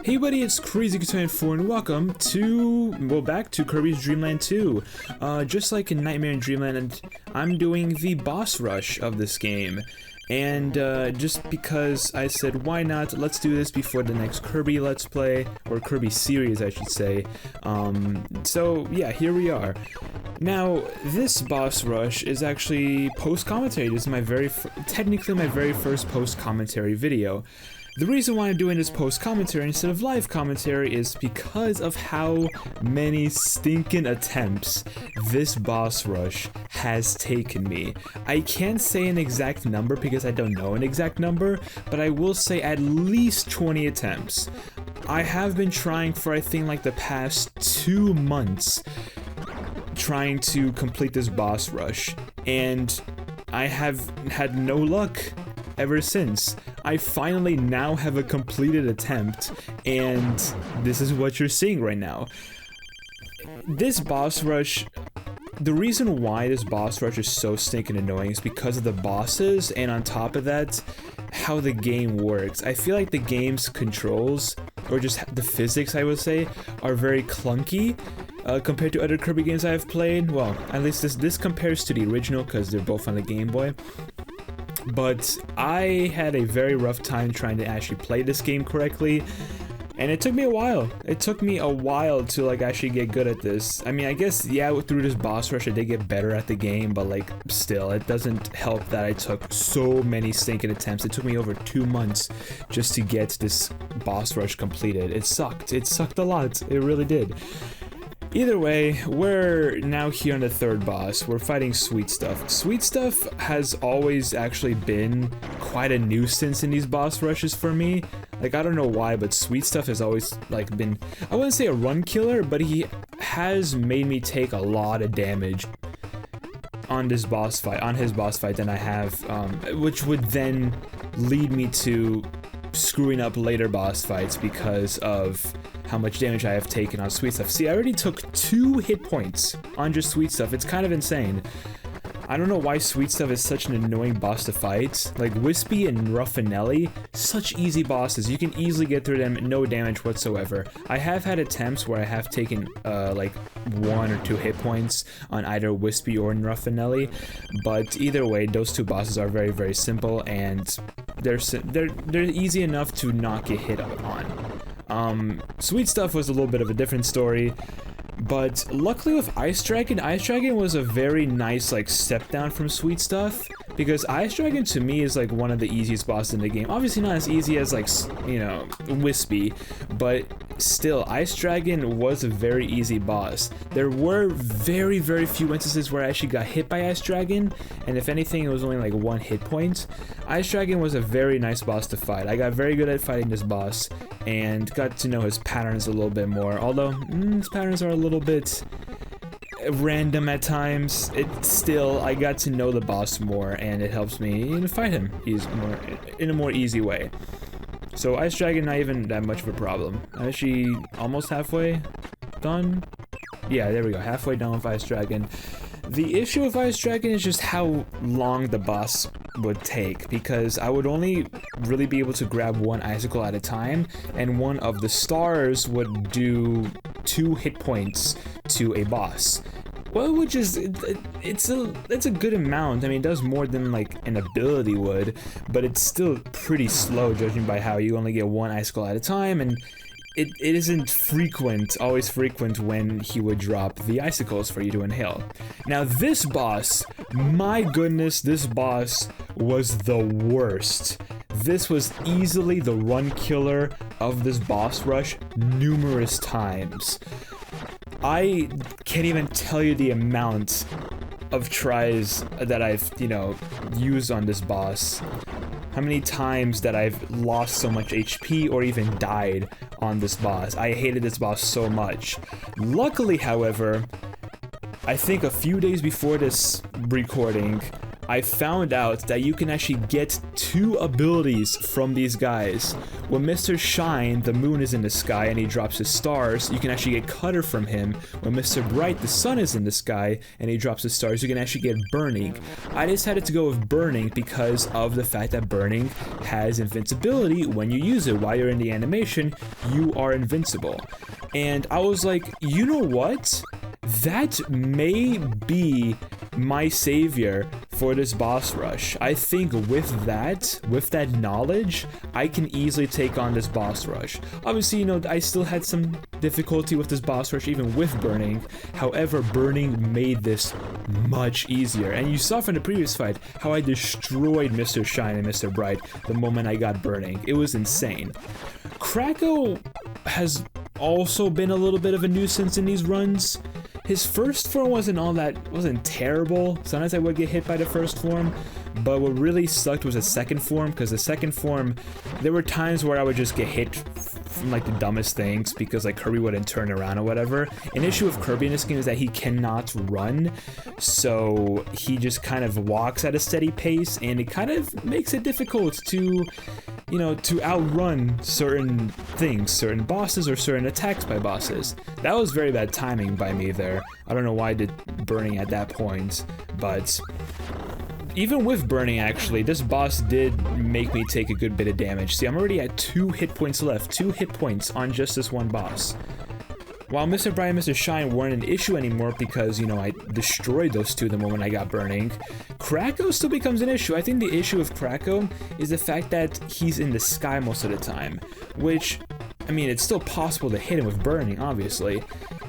Hey buddy, it's Crazy24 and welcome to, back to Kirby's Dream Land 2. Just like in Nightmare in Dreamland, I'm doing the boss rush of this game. And just because I said, why not, let's do this before the next Kirby Let's Play, or Kirby series I should say. So yeah, here we are. Now, this boss rush is actually post-commentary. This is my technically my very first post-commentary video. The reason why I'm doing this post-commentary instead of live commentary is because of how many stinking attempts this boss rush has taken me. I can't say an exact number because I don't know an exact number, but I will say at least 20 attempts. I have been trying for I think like the past 2 months trying to complete this boss rush, and I have had no luck ever since. I finally now have a completed attempt, and this is what you're seeing right now. This boss rush, the reason why this boss rush is so stinking annoying is because of the bosses, and on top of that, how the game works. I feel like the game's controls, or just the physics I would say, are very clunky compared to other Kirby games I've played. Well, at least this compares to the original because they're both on the Game Boy. But I had a very rough time trying to actually play this game correctly, and it took me a while. It took me a while to like actually get good at this. I mean, I guess, yeah, through this boss rush I did get better at the game, but like, still, it doesn't help that I took so many stinking attempts. It took me over 2 months just to get this boss rush completed. It sucked. It sucked a lot. It really did. Either way, we're now here on the third boss. We're fighting Sweet Stuff. Sweet Stuff has always actually been quite a nuisance in these boss rushes for me. Like, I don't know why, but Sweet Stuff has always, like, been, I wouldn't say a run killer, but he has made me take a lot of damage on this boss fight, on his boss fight than I have, which would then lead me to screwing up later boss fights because of how much damage I have taken on Sweet Stuff. See, I already took 2 hit points on just Sweet Stuff. It's kind of insane. I don't know why Sweet Stuff is such an annoying boss to fight. Like, Wispy and Ruffinelli, such easy bosses. You can easily get through them, no damage whatsoever. I have had attempts where I have taken, like, 1 or 2 hit points on either Wispy or Ruffinelli, but either way, those 2 bosses are very, very simple, and they're easy enough to not get hit on. Sweet Stuff was a little bit of a different story, but luckily with Ice Dragon was a very nice, like, step down from Sweet Stuff, because Ice Dragon to me is, like, one of the easiest bosses in the game. Obviously not as easy as, like, you know, Wispy, but still, Ice Dragon was a very easy boss. There were very, very few instances where I actually got hit by Ice Dragon, and if anything, it was only, like, 1 hit point. Ice Dragon was a very nice boss to fight. I got very good at fighting this boss, and got to know his patterns a little bit more, although his patterns are a little bit random at times. I got to know the boss more, and it helps me fight him in a more easy way. So Ice Dragon, not even that much of a problem. I'm actually almost halfway done. Yeah, there we go, halfway done with Ice Dragon. The issue with Ice Dragon is just how long the boss would take, because I would only really be able to grab 1 icicle at a time, and one of the stars would do 2 hit points to a boss. Well, which is, it's a good amount. I mean, it does more than like an ability would, but it's still pretty slow judging by how you only get 1 icicle at a time, and it isn't always frequent when he would drop the icicles for you to inhale. Now this boss, my goodness, this boss was the worst. This was easily the run killer of this boss rush numerous times. I can't even tell you the amount of tries that I've, you know, used on this boss. How many times that I've lost so much HP or even died on this boss. I hated this boss so much. Luckily, however, I think a few days before this recording, I found out that you can actually get 2 abilities from these guys. When Mr. Shine, the moon is in the sky and he drops his stars, you can actually get Cutter from him. When Mr. Bright, the sun is in the sky and he drops his stars, you can actually get Burning. I decided to go with Burning because of the fact that Burning has invincibility when you use it. While you're in the animation, you are invincible. And I was like, you know what? That may be my savior for this boss rush. I think with that knowledge, I can easily take on this boss rush. Obviously, you know, I still had some difficulty with this boss rush even with Burning. However, Burning made this much easier. And you saw from the previous fight how I destroyed Mr. Shine and Mr. Bright the moment I got Burning. It was insane. Kracko has also been a little bit of a nuisance in these runs. His first form wasn't terrible. Sometimes I would get hit by the first form, but what really sucked was the second form, because the second form, there were times where I would just get hit from like the dumbest things because like Kirby wouldn't turn around or whatever. An issue with Kirby in this game is that he cannot run, so he just kind of walks at a steady pace, and it kind of makes it difficult to, you know, to outrun certain things, certain bosses or certain attacks by bosses. That was very bad timing by me there. I don't know why I did Burning at that point, but even with Burning, actually, this boss did make me take a good bit of damage. See, I'm already at 2 hit points left, 2 hit points on just this one boss. While Mr. Bright and Mr. Shine weren't an issue anymore because, you know, I destroyed those 2 the moment I got Burning, Kracko still becomes an issue. I think the issue with Kracko is the fact that he's in the sky most of the time, which, I mean, it's still possible to hit him with Burning, obviously.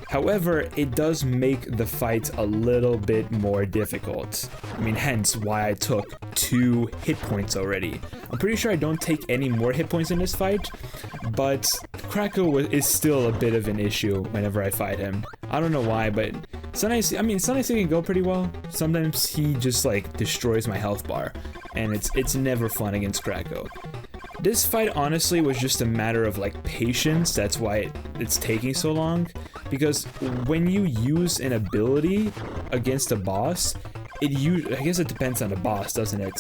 However, it does make the fight a little bit more difficult. I mean, hence why I took 2 hit points already. I'm pretty sure I don't take any more hit points in this fight, but Kracko is still a bit of an issue whenever I fight him. I don't know why, but sometimes he can go pretty well. Sometimes he just like destroys my health bar, and it's never fun against Kracko. This fight honestly was just a matter of like patience. That's why it's taking so long, because when you use an ability against a boss, I guess it depends on the boss, doesn't it?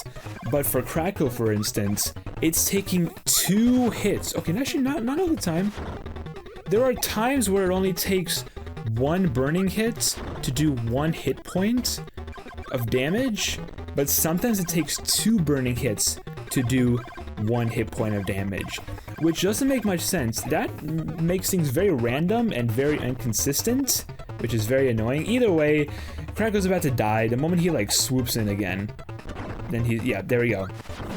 But for Kracko, for instance, it's taking 2 hits. Okay, actually not all the time. There are times where it only takes 1 burning hit to do 1 hit point of damage, but sometimes it takes 2 burning hits to do 1 hit point of damage, which doesn't make much sense. That makes things very random and very inconsistent, which is very annoying. Either way, Kracko's about to die. The moment he like swoops in again, then yeah, there we go.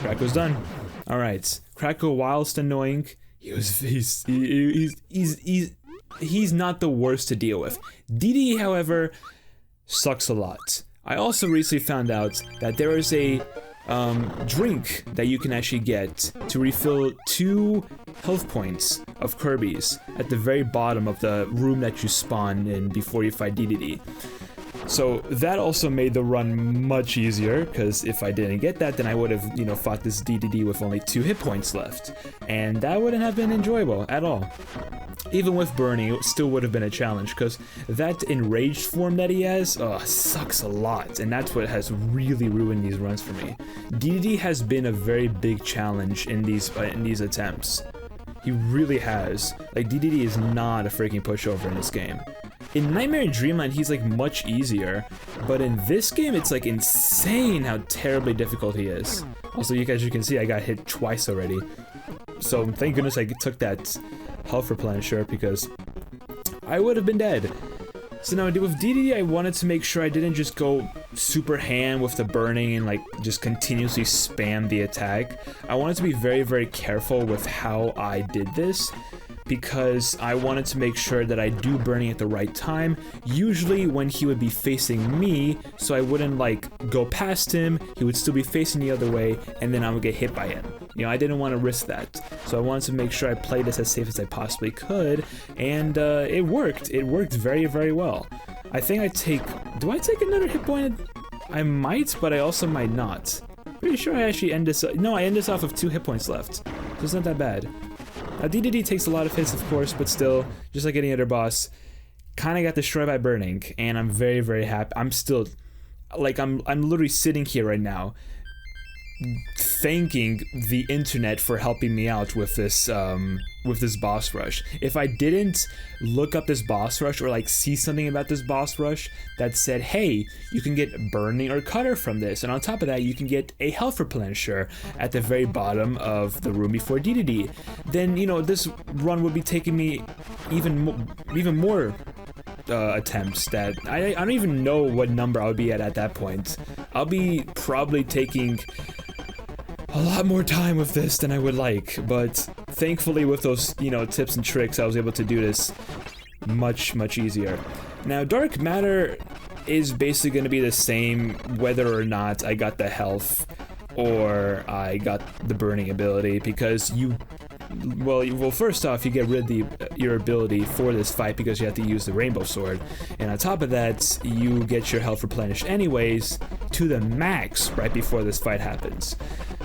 Kracko's done. All right, Kracko, whilst annoying, he's not the worst to deal with. DD, however, sucks a lot. I also recently found out that there is a drink that you can actually get to refill 2 health points of Kirby's at the very bottom of the room that you spawn in before you fight DDD. So that also made the run much easier, because if I didn't get that, then I would have, you know, fought this DDD with only 2 hit points left, and that wouldn't have been enjoyable at all. Even with Burning, it still would have been a challenge, because that enraged form that he has, sucks a lot, and that's what has really ruined these runs for me. DDD has been a very big challenge in these attempts. He really has. Like, DDD is not a freaking pushover in this game. In Nightmare Dream Land, he's like much easier, but in this game, it's like insane how terribly difficult he is. Also, as you can see, I got hit twice already. So thank goodness I took that health replenisher, because I would have been dead. So now with DDD, I wanted to make sure I didn't just go super ham with the burning and like just continuously spam the attack. I wanted to be very, very careful with how I did this, because I wanted to make sure that I do burning at the right time, usually when he would be facing me, so I wouldn't like go past him, he would still be facing the other way, and then I would get hit by him. You know, I didn't want to risk that, so I wanted to make sure I played this as safe as I possibly could, and it worked. It worked very, very well. I think do I take another hit point? I might, but I also might not. Pretty sure I actually end this, no, I end this off with 2 hit points left, so it's not that bad. Now, DDD takes a lot of hits, of course, but still, just like any other boss, kind of got destroyed by burning, and I'm very, very happy. I'm still like I'm literally sitting here right now thanking the internet for helping me out with this boss rush. If I didn't look up this boss rush or like see something about this boss rush that said, hey, you can get burning or cutter from this, and on top of that you can get a health replenisher at the very bottom of the room before DDD, then you know this run would be taking me even more attempts that I don't even know what number I would be at that point. I'll be probably taking a lot more time with this than I would like, but thankfully with those, you know, tips and tricks, I was able to do this much easier. Now, dark matter is basically going to be the same whether or not I got the health or I got the burning ability, because well, first off, you get rid of your ability for this fight because you have to use the rainbow sword, and on top of that, you get your health replenished anyways to the max right before this fight happens.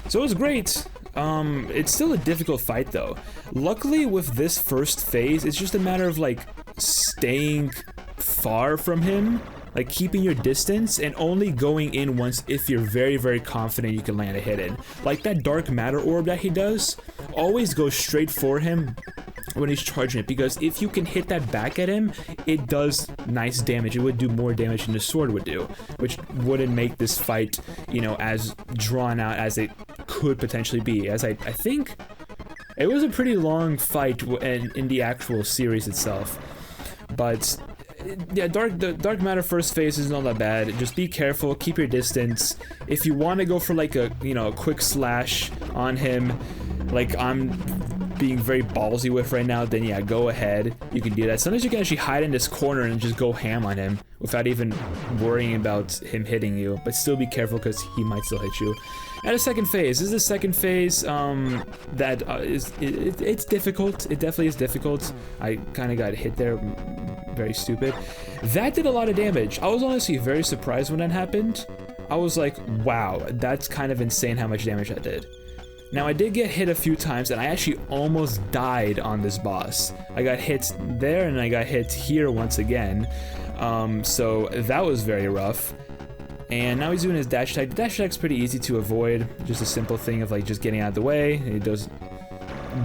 So it was great. It's still a difficult fight though. Luckily with this first phase, it's just a matter of like staying far from him, like keeping your distance and only going in once if you're very confident you can land a hit in. Like that dark matter orb that he does, always go straight for him when he's charging it, because if you can hit that back at him, it does nice damage. It would do more damage than the sword would do, which wouldn't make this fight, you know, as drawn out as it could potentially be, as I think it was a pretty long fight in the actual series itself. But yeah, the dark matter first phase is not that bad. Just be careful, keep your distance. If you want to go for like a, you know, a quick slash on him, like I'm being very ballsy with right now, then yeah, go ahead. You can do that. Sometimes you can actually hide in this corner and just go ham on him without even worrying about him hitting you, but still be careful because he might still hit you. At a second phase, this is the second phase it's difficult. It definitely is difficult. I kind of got hit there, very stupid. That did a lot of damage. I was honestly very surprised when that happened. I was like, wow, that's kind of insane how much damage that did. Now I did get hit a few times and I actually almost died on this boss. I got hit there and I got hit here once again. So that was very rough. And now he's doing his dash attack. The dash attack's pretty easy to avoid. Just a simple thing of like just getting out of the way. He does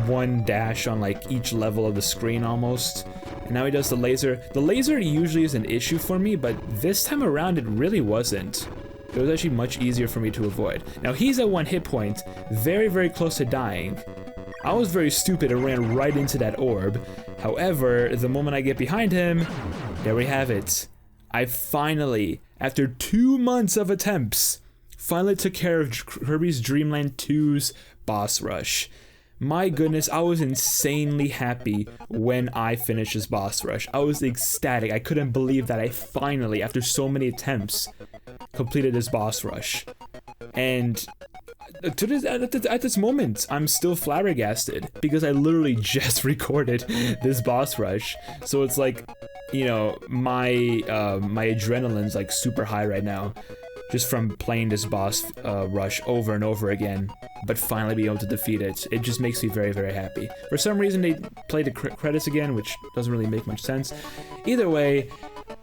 one dash on like each level of the screen almost. And now he does the laser. The laser usually is an issue for me, but this time around it really wasn't. It was actually much easier for me to avoid. Now he's at 1 hit point, very close to dying. I was very stupid and ran right into that orb. However, the moment I get behind him, there we have it. I finally, after 2 months of attempts, finally took care of Kirby's Dream Land 2's boss rush. My goodness, I was insanely happy when I finished this boss rush. I was ecstatic. I couldn't believe that I finally, after so many attempts, completed this boss rush. And at this moment, I'm still flabbergasted because I literally just recorded this boss rush. So it's like, you know, my adrenaline's like super high right now, just from playing this boss rush over and over again, but finally be able to defeat it. It just makes me very happy. For some reason they played the credits again, which doesn't really make much sense. Either way,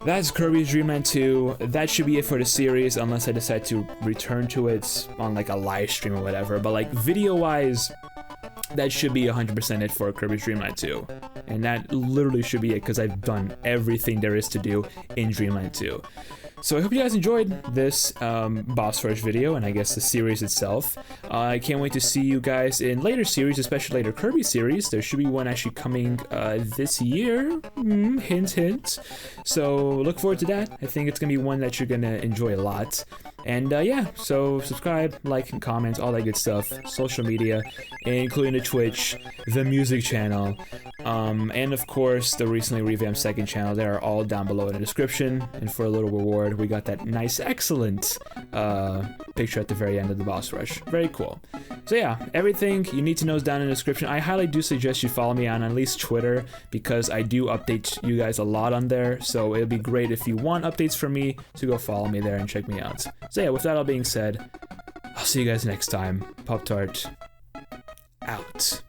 that's Kirby's Dream Land 2. That should be it for the series, unless I decide to return to it on like a live stream or whatever. But like video-wise, that should be 100% it for Kirby's Dream Land 2. And that literally should be it, because I've done everything there is to do in Dream Land 2. So I hope you guys enjoyed this boss rush video, and I guess the series itself. I can't wait to see you guys in later series, especially later Kirby series. There should be one actually coming this year. Hint. So look forward to that. I think it's going to be one that you're going to enjoy a lot. And yeah, so subscribe, like, and comment, all that good stuff. Social media, including the Twitch, the music channel, and of course the recently revamped second channel. They are all down below in the description. And for a little reward, we got that nice, excellent picture at the very end of the boss rush. Very cool. So yeah, everything you need to know is down in the description. I highly do suggest you follow me on at least Twitter, because I do update you guys a lot on there. So it'd be great if you want updates from me to go follow me there and check me out. So yeah, with that all being said, I'll see you guys next time. Pop-Tart out.